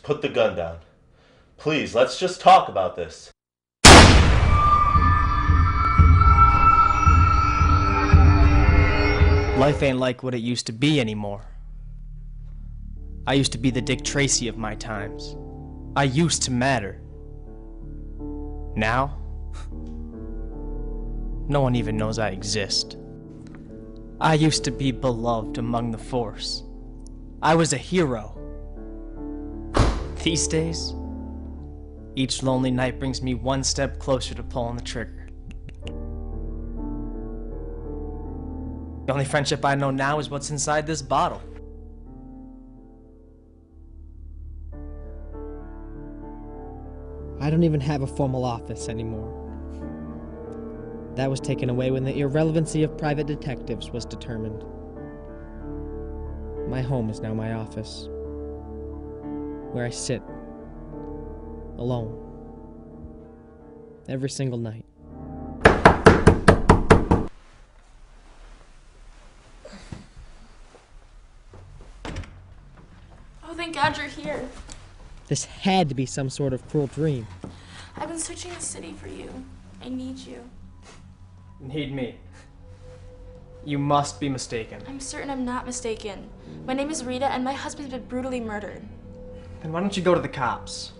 put the gun down. Please, let's just talk about this. Life ain't like what it used to be anymore. I used to be the Dick Tracy of my times. I used to matter. Now, no one even knows I exist. I used to be beloved among the force. I was a hero. These days, each lonely night brings me one step closer to pulling the trigger. The only friendship I know now is what's inside this bottle. I don't even have a formal office anymore. That was taken away when the irrelevancy of private detectives was determined. My home is now my office, where I sit, alone, every single night. Oh, thank God you're here. This had to be some sort of cruel dream. I've been searching the city for you. I need you. Need me? You must be mistaken. I'm certain I'm not mistaken. My name is Rita, and my husband's been brutally murdered. Then why don't you go to the cops?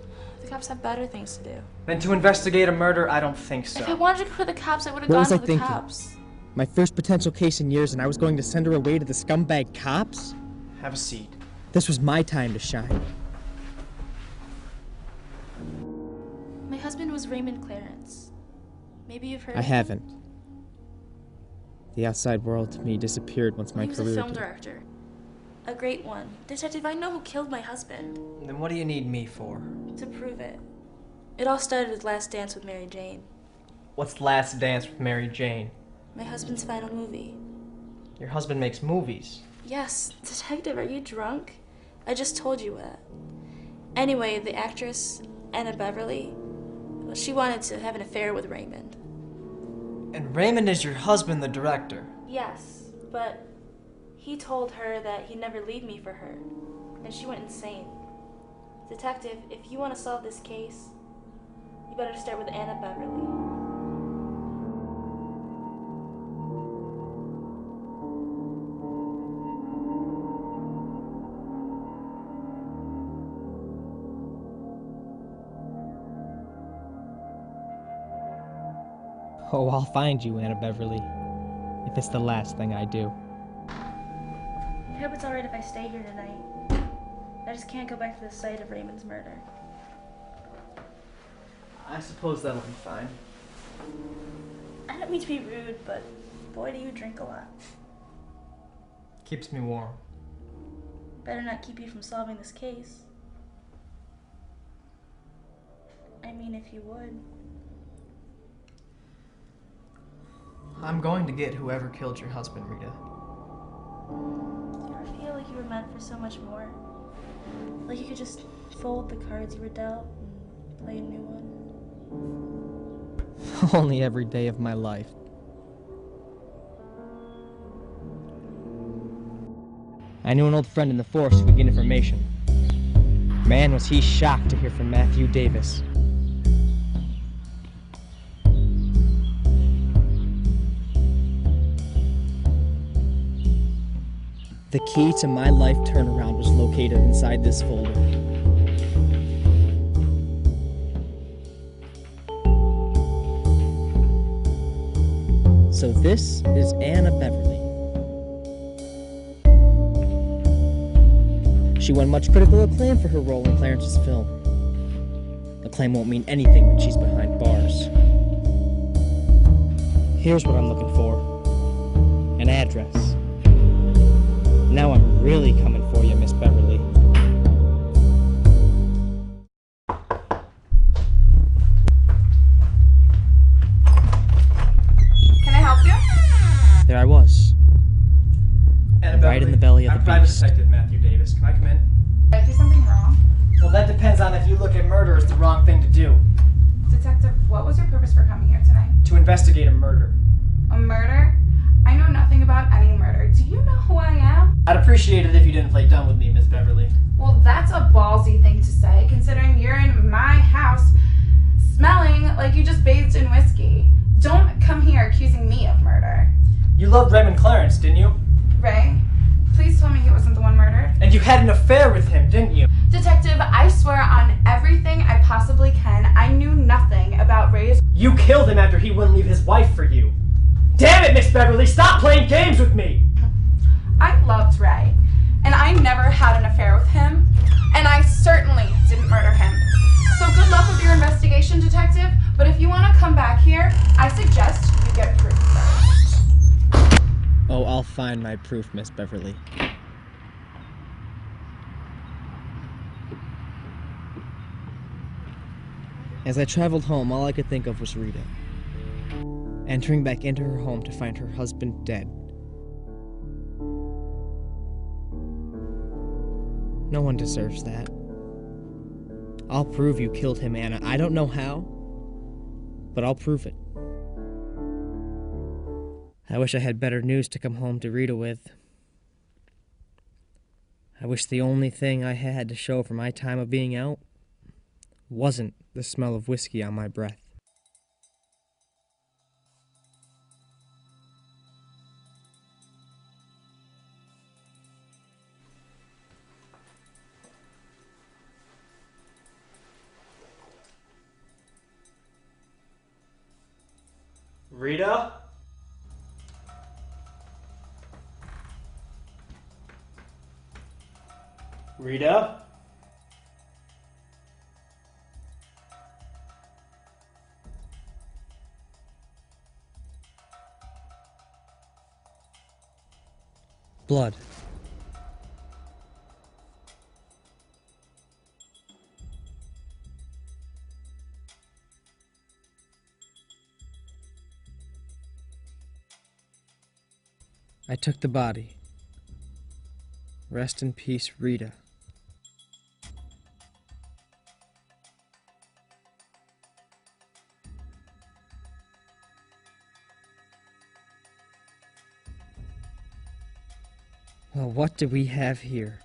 The cops have better things to do. Then to investigate a murder, I don't think so. If I wanted to go to the cops, I would have What gone was to I the thinking? cops. My first potential case in years, and I was going to send her away to the scumbag cops? Have a seat. This was my time to shine. My husband was Raymond Clarence. Maybe you've heard I of him? haven't. The outside world to me disappeared once my He was a career film did. director. A great one. Detective, I know who killed my husband. Then what do you need me for? To prove it. It all started with Last Dance with Mary Jane. What's Last Dance with Mary Jane? My husband's final movie. Your husband makes movies. Yes, Detective, are you drunk? I just told you that. Anyway, the actress, Anna Beverly, well, she wanted to have an affair with Raymond. And Raymond is your husband, the director. Yes, but he told her that he'd never leave me for her. Then she went insane. Detective, if you want to solve this case, you better start with Anna Beverly. Oh, I'll find you, Anna Beverly, if it's the last thing I do. I hope it's alright if I stay here tonight. I just can't go back to the site of Raymond's murder. I suppose that'll be fine. I don't mean to be rude, but boy, do you drink a lot. Keeps me warm. Better not keep you from solving this case. I mean, if you would. I'm going to get whoever killed your husband, Rita. Do you ever feel like you were meant for so much more? Like you could just fold the cards you were dealt and play a new one? Only every day of my life. I knew an old friend in the force who could get information. Man, was he shocked to hear from Matthew Davis. The key to my life turnaround was located inside this folder. So this is Anna Beverly. She won much critical acclaim for her role in Clarence's film. Acclaim won't mean anything when she's behind bars. Here's what I'm looking for. An address. Now I'm really coming for you, Miss Beverly. Can I help you? There I was. Anna Right in the belly of the Private beast. Detective Matthew Davis. Can I come in? Did I do something wrong? Well, that depends on if you look at murder as the wrong thing to do. Detective, what was your purpose for coming here tonight? To investigate a murder. A murder? I know nothing about any murder. Do you know who I am? I'd appreciate it if you didn't play dumb with me, Miss Beverly. Well, that's a ballsy ballsy thing to say, considering you're in my house smelling like you just bathed in whiskey. Don't come here accusing me of murder. You loved Raymond Clarence, didn't you? Ray, please tell me he wasn't the one murdered. And you had an affair with him, didn't you? Detective, I swear on everything I possibly can, I knew nothing about Ray's... You killed him after he wouldn't leave his wife for you. Damn it, Miss Beverly, stop playing games with me! I loved Ray, and I never had an affair with him, and I certainly didn't murder him. So good luck with your investigation, Detective, but if you want to come back here, I suggest you get proof first. Oh, I'll find my proof, Miss Beverly. As I traveled home, all I could think of was Rita. Entering back into her home to find her husband dead. No one deserves that. I'll prove you killed him, Anna. I don't know how, but I'll prove it. I wish I had better news to come home to Rita with. I wish the only thing I had to show for my time of being out wasn't the smell of whiskey on my breath. Rita? Rita? Blood. I took the body. Rest in peace, Rita. Well, what do we have here?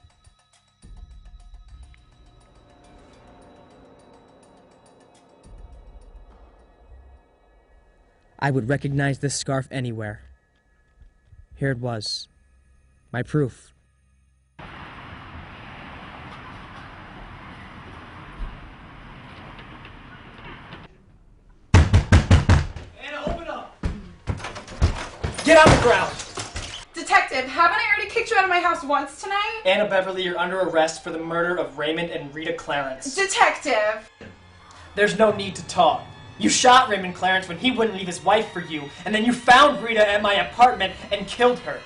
I would recognize this scarf anywhere. Here it was. My proof. Anna, open up! Get on the ground! Detective, haven't I already kicked you out of my house once tonight? Anna Beverly, you're under arrest for the murder of Raymond and Rita Clarence. Detective! There's no need to talk. You shot Raymond Clarence when he wouldn't leave his wife for you, and then you found Rita at my apartment and killed her.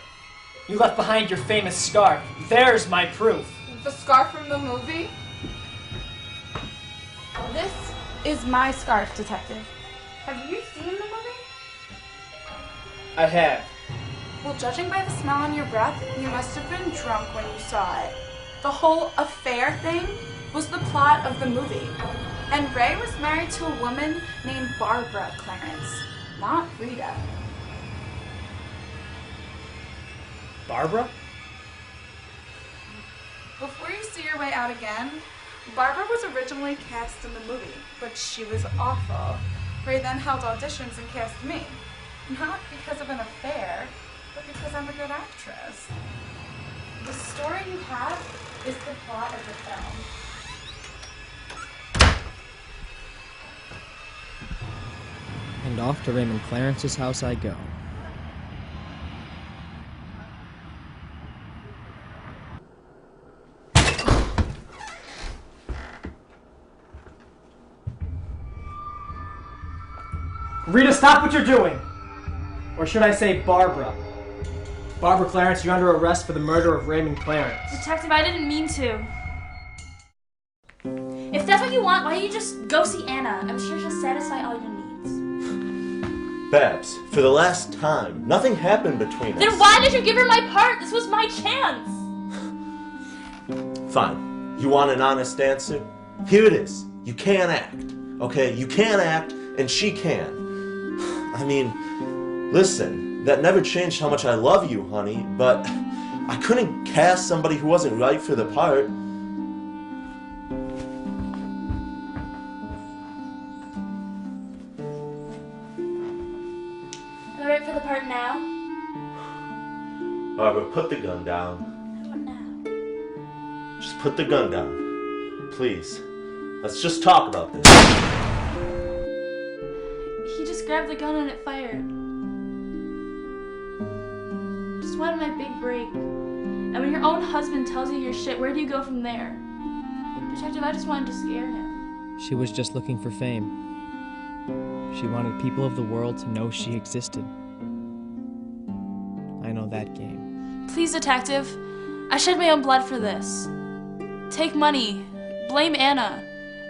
You left behind your famous scarf. There's my proof. The scarf from the movie? This is my scarf, Detective. Have you seen the movie? I have. Well, judging by the smell on your breath, you must have been drunk when you saw it. The whole affair thing was the plot of the movie. And Ray was married to a woman named Barbara Clarence, not Rita. Barbara? Before you see your way out again, Barbara was originally cast in the movie, but she was awful. Ray then held auditions and cast me. Not because of an affair, but because I'm a good actress. The story you have is the plot of the film. And off to Raymond Clarence's house I go. Rita, stop what you're doing! Or should I say Barbara? Barbara Clarence, you're under arrest for the murder of Raymond Clarence. Detective, I didn't mean to. If that's what you want, why don't you just go see Anna? I'm sure she'll satisfy all your needs. Babs, for the last time, nothing happened between us. Then why did you give her my part? This was my chance. Fine. You want an honest answer? Here it is. You can't act. Okay? You can't act, and she can. I mean, listen, that never changed how much I love you, honey, but I couldn't cast somebody who wasn't right for the part. put the gun down. What now? Just put the gun down. Please. Let's just talk about this. He just grabbed the gun and it fired. Just wanted my big break. And when your own husband tells you your shit, where do you go from there? Detective, I just wanted to scare him. She was just looking for fame. She wanted people of the world to know she existed. I know that game. Please, Detective. I shed my own blood for this. Take money. Blame Anna.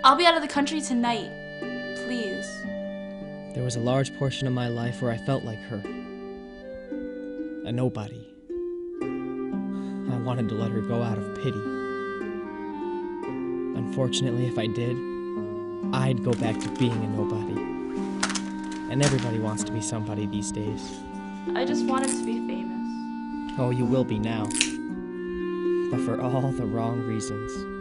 I'll be out of the country tonight. Please. There was a large portion of my life where I felt like her. A nobody. I wanted to let her go out of pity. Unfortunately, if I did, I'd go back to being a nobody. And everybody wants to be somebody these days. I just wanted to be famous. Oh, you will be now. But for all the wrong reasons.